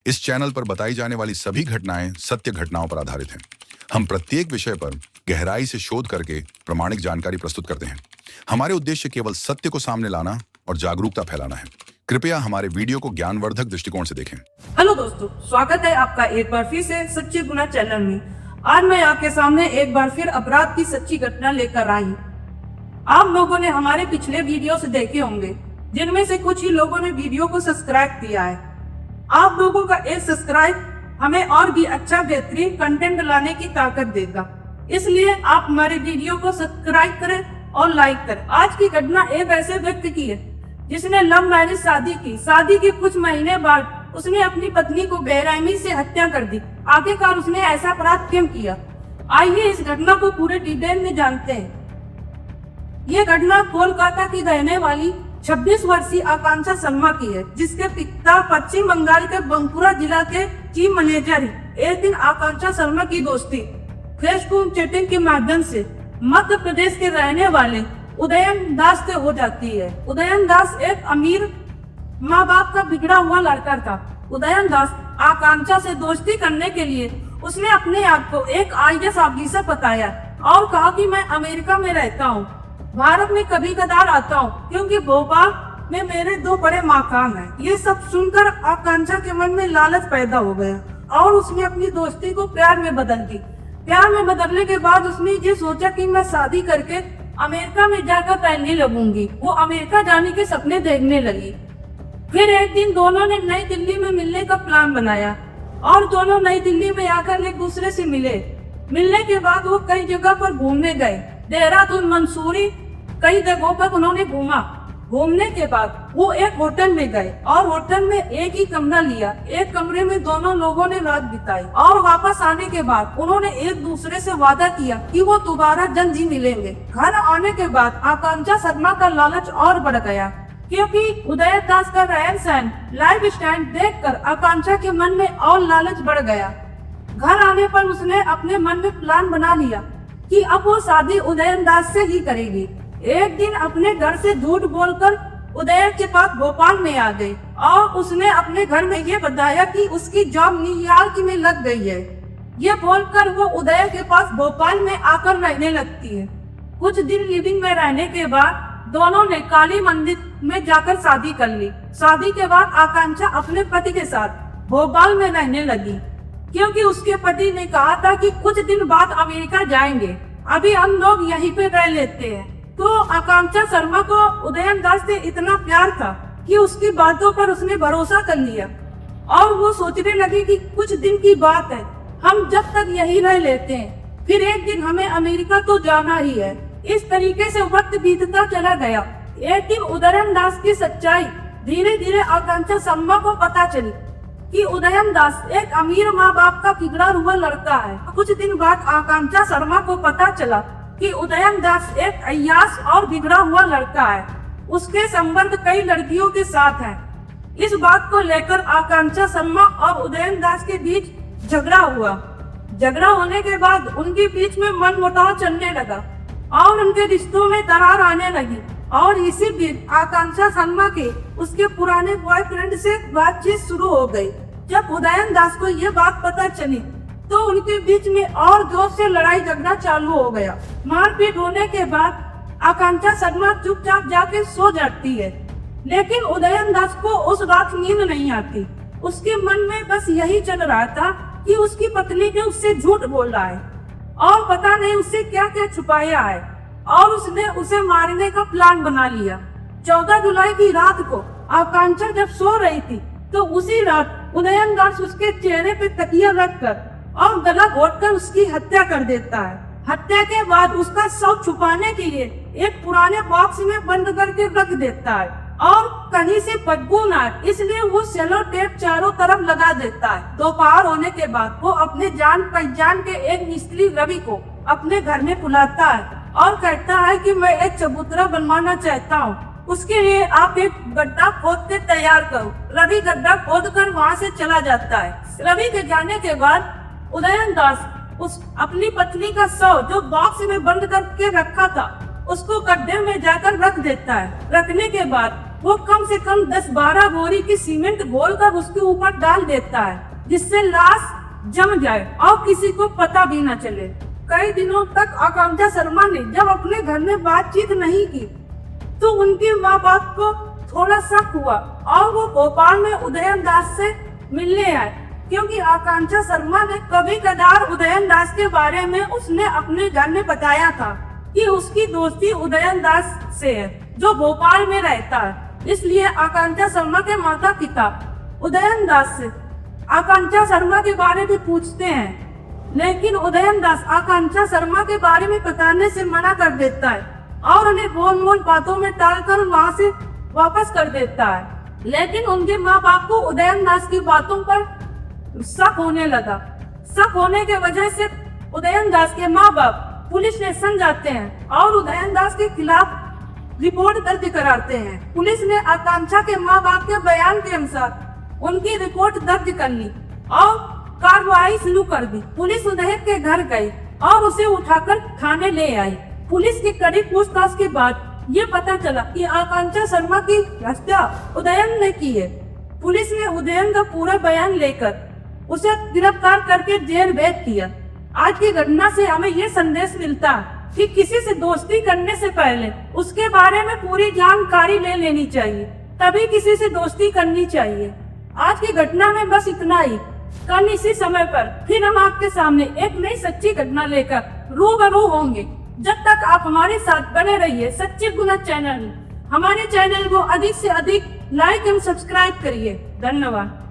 इस चैनल पर बताई जाने वाली सभी घटनाएं सत्य घटनाओं पर आधारित हैं। हम प्रत्येक विषय पर गहराई से शोध करके प्रामाणिक जानकारी प्रस्तुत करते हैं। हमारे उद्देश्य केवल सत्य को सामने लाना और जागरूकता फैलाना है। कृपया हमारे वीडियो को ज्ञानवर्धक दृष्टिकोण से देखें। हेलो दोस्तों, स्वागत है आपका एक बार फिर से सच्ची गुना चैनल में। आज मैं आपके सामने एक बार फिर अपराध की सच्ची घटना लेकर आई। आप लोगों ने हमारे पिछले वीडियो से देखे होंगे, जिनमें से कुछ ही लोगों ने वीडियो को सब्सक्राइब किया है। आप लोगों का एक सब्सक्राइब हमें और भी अच्छा बेहतरीन कंटेंट लाने की ताकत देगा, इसलिए आप हमारे वीडियो को सब्सक्राइब करें और लाइक करें। आज की घटना एक ऐसे व्यक्ति की है जिसने लव मैरिज शादी के कुछ महीने बाद उसने अपनी पत्नी को बेरहमी से हत्या कर दी। आखिरकार उसने ऐसा अपराध क्यों किया, आइए इस घटना को पूरे डिटेल में जानते हैं। ये घटना कोलकाता की रहने वाली 26 वर्षीय आकांक्षा शर्मा की है, जिसके पिता पश्चिम बंगाल के बंकुरा जिला के चीफ मैनेजर हैं। एक दिन आकांक्षा शर्मा की दोस्ती फेसबुक चैटिंग के माध्यम से मध्य प्रदेश के रहने वाले उदयन दास से हो जाती है। उदयन दास एक अमीर माँ बाप का बिगड़ा हुआ लड़का था। उदयन दास आकांक्षा से दोस्ती करने के लिए उसने अपने आप को एक IAS ऑफिसर बताया और कहा कि मैं अमेरिका में रहता हूँ, भारत में कभी कदार आता हूँ, क्योंकि भोपाल में मेरे 2 बड़े मकान हैं। ये सब सुनकर आकांक्षा के मन में लालच पैदा हो गया और उसने अपनी दोस्ती को प्यार में बदल दी। प्यार में बदलने के बाद उसने ये सोचा कि मैं शादी करके अमेरिका में जाकर रहने लगूंगी। वो अमेरिका जाने के सपने देखने लगी। फिर एक दिन दोनों ने नई दिल्ली में मिलने का प्लान बनाया और दोनों नई दिल्ली में आकर एक दूसरे से मिले। मिलने के बाद वो कई जगह पर घूमने गए, देहरादून, मंसूरी, कई जगहों पर उन्होंने घूमा। घूमने के बाद वो एक होटल में गए और होटल में एक ही कमरा लिया। एक कमरे में दोनों लोगों ने रात बिताई और वापस आने के बाद उन्होंने एक दूसरे से वादा किया कि वो दोबारा जल्द ही मिलेंगे। घर आने के बाद आकांक्षा शर्मा का लालच और बढ़ गया, क्योंकि उदय दास का रहन सहन, लाइफ स्टाइल देखकर आकांक्षा के मन में और लालच बढ़ गया। घर आने पर उसने अपने मन में प्लान बना लिया कि अब वो शादी उदयन दास से ही करेगी। एक दिन अपने घर से झूठ बोलकर उदय के पास भोपाल में आ गई और उसने अपने घर में ये बताया कि उसकी जॉब न्यूयॉर्क में लग गई है। ये बोलकर वो उदय के पास भोपाल में आकर रहने लगती है। कुछ दिन लिविंग में रहने के बाद दोनों ने काली मंदिर में जाकर शादी कर ली। शादी के बाद आकांक्षा अपने पति के साथ भोपाल में रहने लगी, क्योंकि उसके पति ने कहा था कि कुछ दिन बाद अमेरिका जाएंगे, अभी हम लोग यहीं पे रह लेते हैं। तो आकांक्षा शर्मा को उदयन दास से इतना प्यार था कि उसकी बातों पर उसने भरोसा कर लिया और वो सोचने लगी कि कुछ दिन की बात है, हम जब तक यहीं रह लेते हैं, फिर एक दिन हमें अमेरिका तो जाना ही है। इस तरीके से वक्त बीतता चला गया। एक दिन उदयन दास की सच्चाई धीरे धीरे आकांक्षा शर्मा को पता चली कि उदयन दास एक अमीर माँ बाप का बिगड़ा हुआ लड़का है। कुछ दिन बाद आकांक्षा शर्मा को पता चला कि उदयन दास एक अय्याश और बिगड़ा हुआ लड़का है। उसके संबंध कई लड़कियों के साथ हैं। इस बात को लेकर आकांक्षा शर्मा और उदयन दास के बीच झगड़ा हुआ। झगड़ा होने के बाद उनके बीच में मनमुटाव चलने लगा और उनके रिश्तों में दरार आने लगी। और इसी बीच आकांक्षा शर्मा के उसके पुराने बॉयफ्रेंड से बातचीत शुरू हो गई। जब उदयन दास को ये बात पता चली तो उनके बीच में और जोर से लड़ाई झगड़ा चालू हो गया। मारपीट होने के बाद आकांक्षा शर्मा चुपचाप जाके सो जाती है, लेकिन उदयन दास को उस रात नींद नहीं आती। उसके मन में बस यही चल रहा था कि उसकी पत्नी ने उससे झूठ बोला है और पता नहीं उससे क्या क्या छुपाया है, और उसने उसे मारने का प्लान बना लिया। 14 जुलाई की रात को आकांक्षा जब सो रही थी तो उसी रात उदयन दास उसके चेहरे पे तकिया रखकर और गला घोटकर उसकी हत्या कर देता है। हत्या के बाद उसका शव छुपाने के लिए एक पुराने बॉक्स में बंद करके रख देता है और कहीं से बदबू न आए, इसलिए वो सेलो टेप चारों तरफ लगा देता है। दोपहर होने के बाद वो अपने जान पहचान के एक मिस्त्री रवि को अपने घर में बुलाता है और कहता है कि मैं एक चबूतरा बनवाना चाहता हूँ, उसके लिए आप एक गड्ढा खोद के तैयार करो। रवि गड्ढा खोद कर वहाँ से चला जाता है। रवि के जाने के बाद उदयन दास उस अपनी पत्नी का शव जो बॉक्स में बंद करके रखा था उसको गड्ढे में जाकर रख देता है। रखने के बाद वो कम से कम 10-12 बोरी की सीमेंट घोलकर उसके ऊपर डाल देता है, जिससे लाश जम जाए और किसी को पता भी न चले। कई दिनों तक आकांक्षा शर्मा ने जब अपने घर में बातचीत नहीं की तो उनके माँ बाप को थोड़ा शक हुआ और वो भोपाल में उदयन दास से मिलने आए, क्योंकि आकांक्षा शर्मा ने कभी कदार उदयन दास के बारे में उसने अपने घर में बताया था कि उसकी दोस्ती उदयन दास से है जो भोपाल में रहता है। इसलिए आकांक्षा शर्मा के माता पिता उदयन दास से आकांक्षा शर्मा के बारे में पूछते हैं, लेकिन उदयन दास आकांक्षा शर्मा के बारे में बताने से मना कर देता है और उन्हें गोल मोल बातों में टालकर वहाँ से वापस कर देता है। लेकिन उनके माँ बाप को उदयन दास की बातों पर शक होने लगा। शक होने के वजह से उदयन दास के माँ बाप पुलिस स्टेशन जाते हैं और उदयन दास के खिलाफ रिपोर्ट दर्ज कराते हैं। पुलिस ने आकांक्षा के माँ बाप के बयान के अनुसार उनकी रिपोर्ट दर्ज कर ली और कार्रवाई शुरू कर दी। पुलिस उदयन के घर गई और उसे उठाकर थाने ले आई। पुलिस की कड़ी पूछताछ के बाद ये पता चला कि आकांक्षा शर्मा की हत्या उदयन ने की है। पुलिस ने उदयन का पूरा बयान लेकर उसे गिरफ्तार करके जेल भेज दिया। आज की घटना से हमें ये संदेश मिलता है कि किसी से दोस्ती करने से पहले उसके बारे में पूरी जानकारी ले लेनी चाहिए, तभी किसी से दोस्ती करनी चाहिए। आज की घटना में बस इतना ही। कल इसी समय पर फिर हम आपके सामने एक नई सच्ची घटना लेकर रूबरू होंगे। जब तक आप हमारे साथ बने रहिए सच्चे गुना चैनल। हमारे चैनल को अधिक से अधिक लाइक एवं सब्सक्राइब करिए। धन्यवाद।